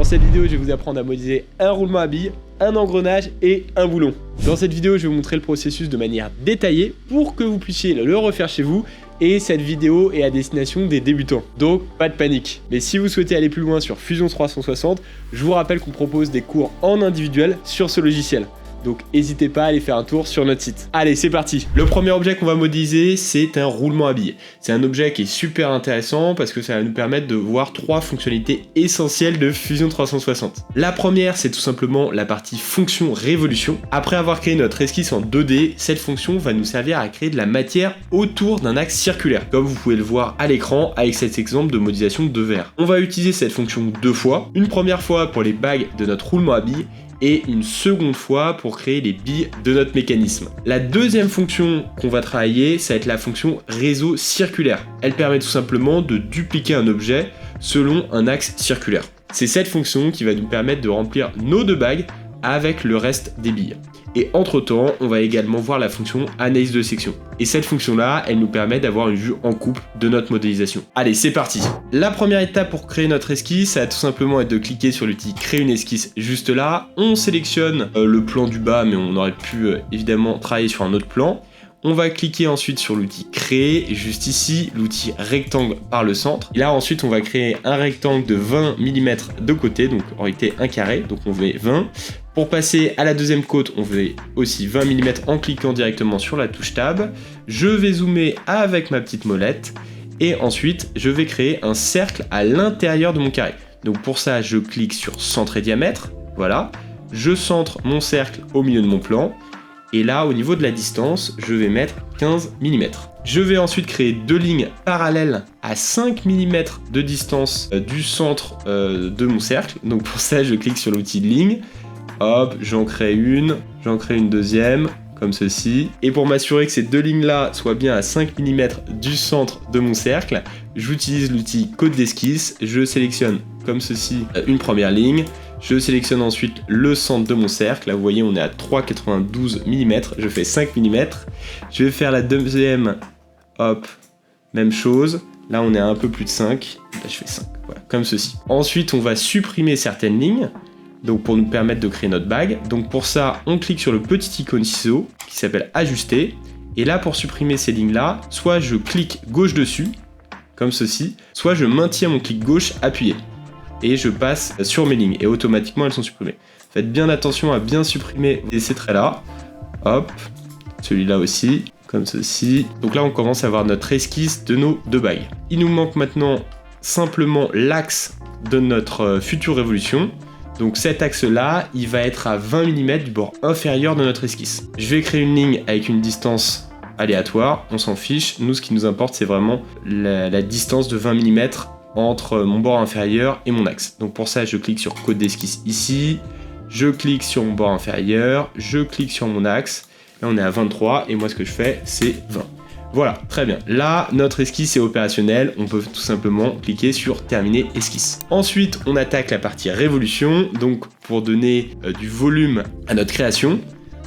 Dans cette vidéo, je vais vous apprendre à modéliser un roulement à billes, un engrenage et un boulon. Dans cette vidéo, je vais vous montrer le processus de manière détaillée pour que vous puissiez le refaire chez vous. Et cette vidéo est à destination des débutants, donc pas de panique. Mais si vous souhaitez aller plus loin sur Fusion 360, je vous rappelle qu'on propose des cours en individuel sur ce logiciel. Donc n'hésitez pas à aller faire un tour sur notre site. Allez, c'est parti. Le premier objet qu'on va modéliser, c'est un roulement à billes. C'est un objet qui est super intéressant parce que ça va nous permettre de voir 3 fonctionnalités essentielles de Fusion 360. La première, c'est tout simplement la partie fonction révolution. Après avoir créé notre esquisse en 2D, cette fonction va nous servir à créer de la matière autour d'un axe circulaire, comme vous pouvez le voir à l'écran avec cet exemple de modélisation de verre. On va utiliser cette fonction 2 fois. Une première fois pour les bagues de notre roulement à billes, et une seconde fois pour créer les billes de notre mécanisme. La deuxième fonction qu'on va travailler, ça va être la fonction réseau circulaire. Elle permet tout simplement de dupliquer un objet selon un axe circulaire. C'est cette fonction qui va nous permettre de remplir nos 2 bagues avec le reste des billes. Et entre temps, on va également voir la fonction analyse de section. Et cette fonction-là, elle nous permet d'avoir une vue en coupe de notre modélisation. Allez, c'est parti. La première étape pour créer notre esquisse, ça va tout simplement être de cliquer sur l'outil créer une esquisse juste là. On sélectionne le plan du bas, mais on aurait pu évidemment travailler sur un autre plan. On va cliquer ensuite sur l'outil créer, et juste ici, l'outil rectangle par le centre. Et là, ensuite, on va créer un rectangle de 20 mm de côté, donc en réalité un carré, donc on fait 20. Pour passer à la deuxième côte, on fait aussi 20 mm en cliquant directement sur la touche Tab. Je vais zoomer avec ma petite molette, et ensuite, je vais créer un cercle à l'intérieur de mon carré. Donc pour ça, je clique sur centre et diamètre, voilà. Je centre mon cercle au milieu de mon plan. Et là, au niveau de la distance, je vais mettre 15 mm. Je vais ensuite créer 2 lignes parallèles à 5 mm de distance du centre de mon cercle. Donc pour ça, je clique sur l'outil ligne. Hop, j'en crée une deuxième, comme ceci. Et pour m'assurer que ces 2 lignes-là soient bien à 5 mm du centre de mon cercle, j'utilise l'outil code d'esquisse. Je sélectionne comme ceci une première ligne. Je sélectionne ensuite le centre de mon cercle. Là, vous voyez, on est à 3,92 mm. Je fais 5 mm. Je vais faire la deuxième. Hop, même chose. Là, on est à un peu plus de 5. Là, je fais 5. Voilà, comme ceci. Ensuite, on va supprimer certaines lignes. Donc, pour nous permettre de créer notre bague. Donc, pour ça, on clique sur le petit icône ciseau qui s'appelle ajuster. Et là, pour supprimer ces lignes-là, soit je clique gauche dessus, comme ceci, soit je maintiens mon clic gauche appuyé. Et je passe sur mes lignes et automatiquement elles sont supprimées. Faites bien attention à bien supprimer ces traits là. Hop, celui-là aussi, comme ceci. Donc là on commence à avoir notre esquisse de nos 2 bagues. Il nous manque maintenant simplement l'axe de notre future révolution. Donc cet axe là, il va être à 20 mm du bord inférieur de notre esquisse. Je vais créer une ligne avec une distance aléatoire, on s'en fiche. Nous ce qui nous importe c'est vraiment la distance de 20 mm entre mon bord inférieur et mon axe. Donc pour ça, je clique sur code d'esquisse ici, je clique sur mon bord inférieur, je clique sur mon axe, là on est à 23 et moi ce que je fais c'est 20. Voilà, très bien. Là, notre esquisse est opérationnelle, on peut tout simplement cliquer sur terminer esquisse. Ensuite, on attaque la partie révolution, donc pour donner du volume à notre création.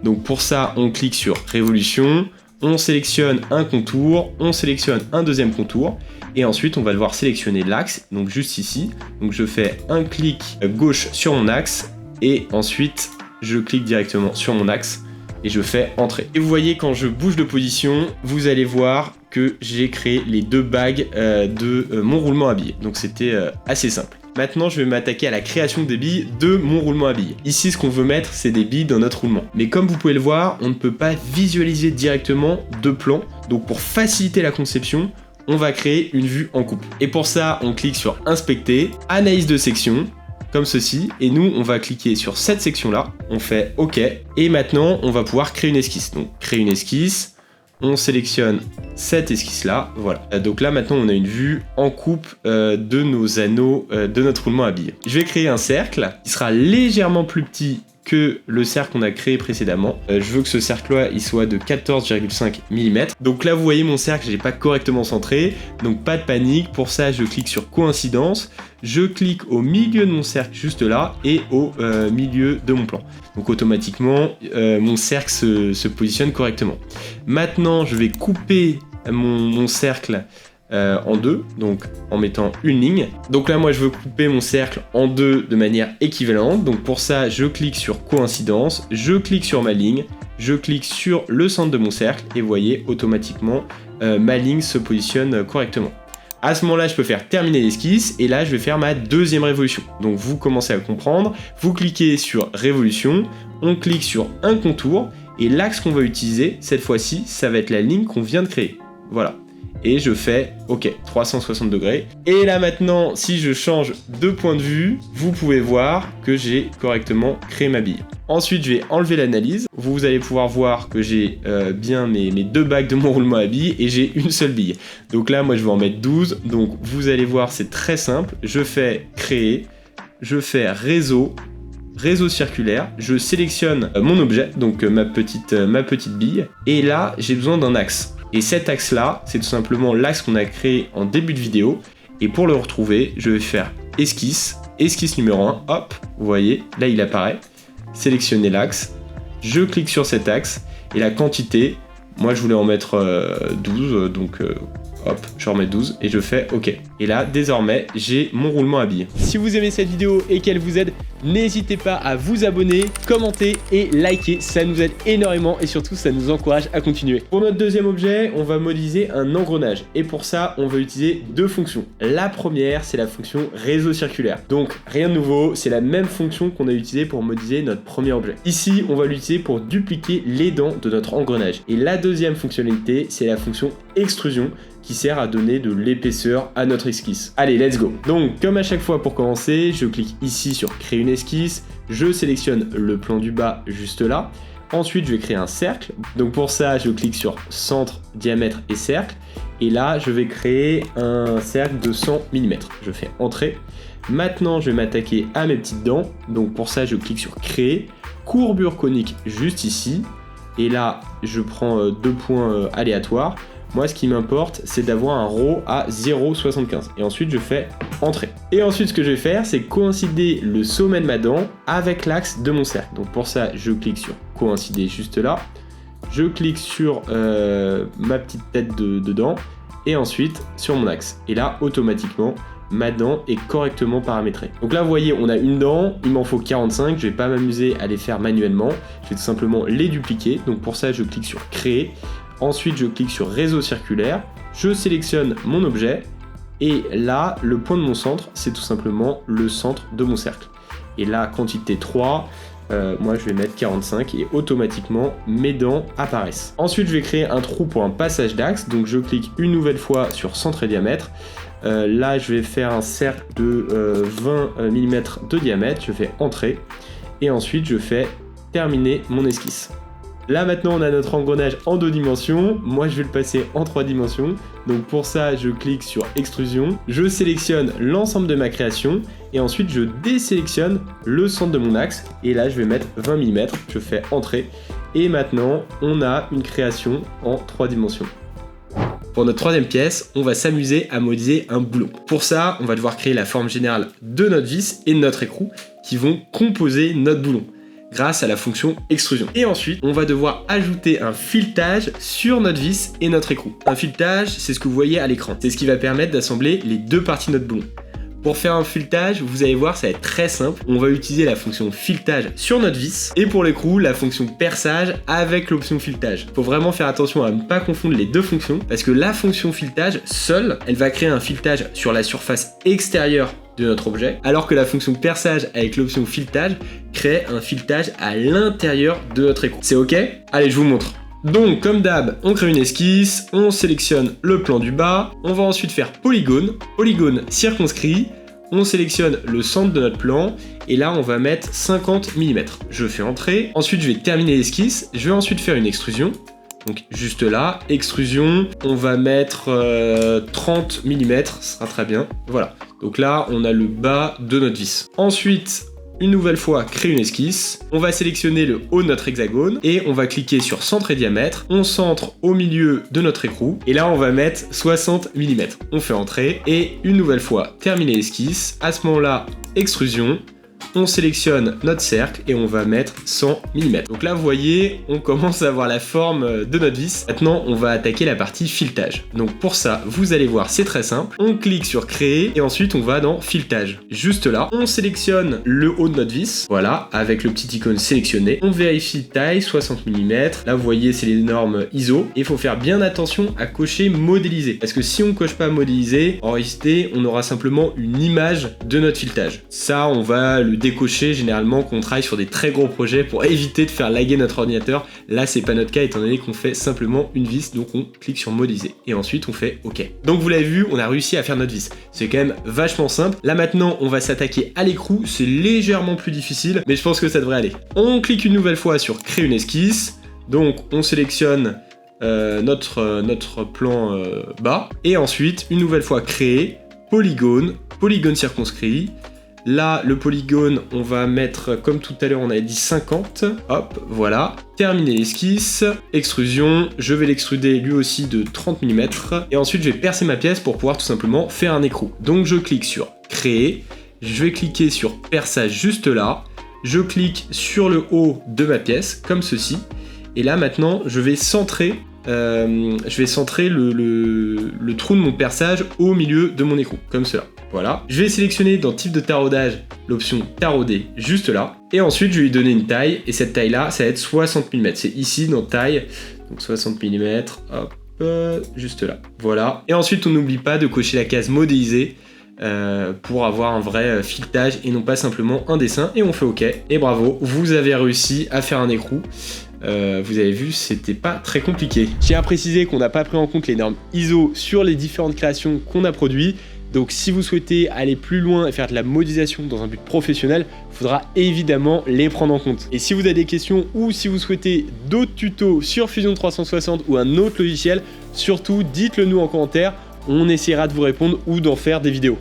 Donc pour ça, on clique sur révolution, on sélectionne un contour, on sélectionne un deuxième contour, et ensuite on va devoir sélectionner l'axe, donc juste ici. Donc je fais un clic gauche sur mon axe, et ensuite je clique directement sur mon axe, et je fais entrer. Et vous voyez quand je bouge de position, vous allez voir que j'ai créé les 2 bagues de mon roulement à billes. Donc c'était assez simple. Maintenant, je vais m'attaquer à la création des billes de mon roulement à billes. Ici, ce qu'on veut mettre, c'est des billes dans notre roulement. Mais comme vous pouvez le voir, on ne peut pas visualiser directement 2 plans. Donc pour faciliter la conception, on va créer une vue en coupe. Et pour ça, on clique sur Inspecter, Analyse de section, comme ceci. Et nous, on va cliquer sur cette section-là. On fait OK. Et maintenant, on va pouvoir créer une esquisse. Donc, créer une esquisse. On sélectionne cette esquisse-là, voilà. Donc là, maintenant, on a une vue en coupe de nos anneaux de notre roulement à billes. Je vais créer un cercle qui sera légèrement plus petit que le cercle qu'on a créé précédemment. Je veux que ce cercle-là, il soit de 14,5 mm. Donc là, vous voyez mon cercle, je l'ai pas correctement centré, donc pas de panique. Pour ça, je clique sur coïncidence. Je clique au milieu de mon cercle, juste là, et au milieu de mon plan. Donc automatiquement, mon cercle se positionne correctement. Maintenant, je vais couper mon cercle en deux, donc en mettant une ligne. Donc là, moi, je veux couper mon cercle en deux de manière équivalente. Donc pour ça, je clique sur coïncidence, je clique sur ma ligne, je clique sur le centre de mon cercle et vous voyez, automatiquement, ma ligne se positionne correctement. À ce moment-là, je peux faire terminer l'esquisse et là, je vais faire ma deuxième révolution. Donc vous commencez à comprendre, vous cliquez sur révolution, on clique sur un contour et l'axe qu'on va utiliser, cette fois-ci, ça va être la ligne qu'on vient de créer. Voilà. Et je fais OK, 360 degrés. Et là maintenant, si je change de point de vue, vous pouvez voir que j'ai correctement créé ma bille. Ensuite, je vais enlever l'analyse. Vous allez pouvoir voir que j'ai bien mes deux bagues de mon roulement à billes et j'ai une seule bille. Donc là, moi, je vais en mettre 12. Donc vous allez voir, c'est très simple. Je fais créer, je fais réseau circulaire, je sélectionne mon objet, donc ma petite bille. Et là, j'ai besoin d'un axe. Et cet axe-là, c'est tout simplement l'axe qu'on a créé en début de vidéo. Et pour le retrouver, je vais faire esquisse numéro 1, hop, vous voyez, là il apparaît. Sélectionner l'axe, je clique sur cet axe, et la quantité, moi je voulais en mettre 12, donc hop, je remets 12, et je fais OK. Et là, désormais, j'ai mon roulement à billes. Si vous aimez cette vidéo et qu'elle vous aide, n'hésitez pas à vous abonner, commenter et liker, ça nous aide énormément et surtout ça nous encourage à continuer. Pour notre deuxième objet, on va modéliser un engrenage et pour ça, on va utiliser deux fonctions. La première, c'est la fonction réseau circulaire. Donc rien de nouveau, c'est la même fonction qu'on a utilisée pour modéliser notre premier objet. Ici, on va l'utiliser pour dupliquer les dents de notre engrenage. Et la deuxième fonctionnalité, c'est la fonction extrusion qui sert à donner de l'épaisseur à notre esquisse. Allez, let's go. Donc, comme à chaque fois pour commencer, je clique ici sur créer une esquisse, je sélectionne le plan du bas juste là. Ensuite, je vais créer un cercle. Donc pour ça, je clique sur centre, diamètre et cercle. Et là, je vais créer un cercle de 100 mm. Je fais entrée. Maintenant, je vais m'attaquer à mes petites dents. Donc pour ça, je clique sur créer, courbure conique juste ici. Et là, je prends deux points aléatoires. Moi, ce qui m'importe, c'est d'avoir un ρ à 0,75. Et ensuite, je fais entrée. Et ensuite, ce que je vais faire, c'est coïncider le sommet de ma dent avec l'axe de mon cercle. Donc pour ça, je clique sur coïncider juste là. Je clique sur ma petite tête de dent. Et ensuite, sur mon axe. Et là, automatiquement, ma dent est correctement paramétrée. Donc là, vous voyez, on a une dent. Il m'en faut 45. Je vais pas m'amuser à les faire manuellement. Je vais tout simplement les dupliquer. Donc pour ça, je clique sur créer. Ensuite, je clique sur réseau circulaire, je sélectionne mon objet, et là, le point de mon centre, c'est tout simplement le centre de mon cercle. Et là, quantité 3, moi je vais mettre 45, et automatiquement, mes dents apparaissent. Ensuite, je vais créer un trou pour un passage d'axe, donc je clique une nouvelle fois sur centre et diamètre. Là, je vais faire un cercle de 20 mm de diamètre, je fais entrée, et ensuite, je fais terminer mon esquisse. Là maintenant on a notre engrenage en 2 dimensions, moi je vais le passer en 3 dimensions, donc pour ça je clique sur extrusion, je sélectionne l'ensemble de ma création et ensuite je désélectionne le centre de mon axe et là je vais mettre 20 mm, je fais entrée et maintenant on a une création en 3 dimensions. Pour notre troisième pièce, on va s'amuser à modéliser un boulon. Pour ça, on va devoir créer la forme générale de notre vis et de notre écrou qui vont composer notre boulon grâce à la fonction extrusion. Et ensuite, on va devoir ajouter un filetage sur notre vis et notre écrou. Un filetage, c'est ce que vous voyez à l'écran. C'est ce qui va permettre d'assembler les deux parties de notre boulon. Pour faire un filetage, vous allez voir, ça va être très simple. On va utiliser la fonction filetage sur notre vis et pour l'écrou, la fonction perçage avec l'option filetage. Faut vraiment faire attention à ne pas confondre les deux fonctions parce que la fonction filetage seule, elle va créer un filetage sur la surface extérieure de notre objet, alors que la fonction perçage avec l'option filetage crée un filetage à l'intérieur de notre écrou. C'est ok? Allez, je vous montre. Donc, comme d'hab, on crée une esquisse, on sélectionne le plan du bas, on va ensuite faire polygone, polygone circonscrit, on sélectionne le centre de notre plan, et là on va mettre 50 mm. Je fais entrer, ensuite je vais terminer l'esquisse, je vais ensuite faire une extrusion, donc juste là, extrusion, on va mettre 30 mm, ce sera très bien, voilà. Donc là, on a le bas de notre vis. Ensuite, une nouvelle fois, créer une esquisse. On va sélectionner le haut de notre hexagone et on va cliquer sur centre et diamètre. On centre au milieu de notre écrou et là, on va mettre 60 mm. On fait entrer et une nouvelle fois, terminer l'esquisse. À ce moment-là, extrusion. on sélectionne notre cercle et on va mettre 100 mm. Donc là, vous voyez, on commence à avoir la forme de notre vis. Maintenant, on va attaquer la partie filetage. Donc pour ça, vous allez voir, c'est très simple. On clique sur créer et ensuite on va dans filetage. Juste là, on sélectionne le haut de notre vis. Voilà, avec le petit icône sélectionné. On vérifie taille, 60 mm. Là, vous voyez, c'est les normes ISO. Et il faut faire bien attention à cocher modéliser. Parce que si on coche pas modéliser, en réalité, on aura simplement une image de notre filetage. Ça, on va le décocher généralement quand on travaille sur des très gros projets pour éviter de faire laguer notre ordinateur. Là, c'est pas notre cas étant donné qu'on fait simplement une vis. Donc, on clique sur modéliser. Et ensuite, on fait OK. Donc, vous l'avez vu, on a réussi à faire notre vis. C'est quand même vachement simple. Là, maintenant, on va s'attaquer à l'écrou. C'est légèrement plus difficile, mais je pense que ça devrait aller. On clique une nouvelle fois sur créer une esquisse. Donc, on sélectionne notre plan bas. Et ensuite, une nouvelle fois créer, polygone circonscrit. Là, le polygone, on va mettre, comme tout à l'heure, on avait dit 50. Hop, voilà. Terminer l'esquisse. Extrusion. Je vais l'extruder lui aussi de 30 mm. Et ensuite, je vais percer ma pièce pour pouvoir tout simplement faire un écrou. Donc, je clique sur créer. Je vais cliquer sur perçage juste là. Je clique sur le haut de ma pièce, comme ceci. Et là, maintenant, je vais centrer le trou de mon perçage au milieu de mon écrou, comme cela. Voilà. Je vais sélectionner dans type de taraudage l'option tarauder juste là. Et ensuite, je vais lui donner une taille. Et cette taille-là, ça va être 60 mm. C'est ici dans taille. Donc 60 mm. Hop, juste là. Voilà. Et ensuite, on n'oublie pas de cocher la case modéliser pour avoir un vrai filetage et non pas simplement un dessin. Et on fait OK. Et bravo, vous avez réussi à faire un écrou. Vous avez vu, c'était pas très compliqué. Je tiens à préciser qu'on n'a pas pris en compte les normes ISO sur les différentes créations qu'on a produites. Donc si vous souhaitez aller plus loin et faire de la modélisation dans un but professionnel, il faudra évidemment les prendre en compte. Et si vous avez des questions ou si vous souhaitez d'autres tutos sur Fusion 360 ou un autre logiciel, surtout dites-le nous en commentaire, on essaiera de vous répondre ou d'en faire des vidéos.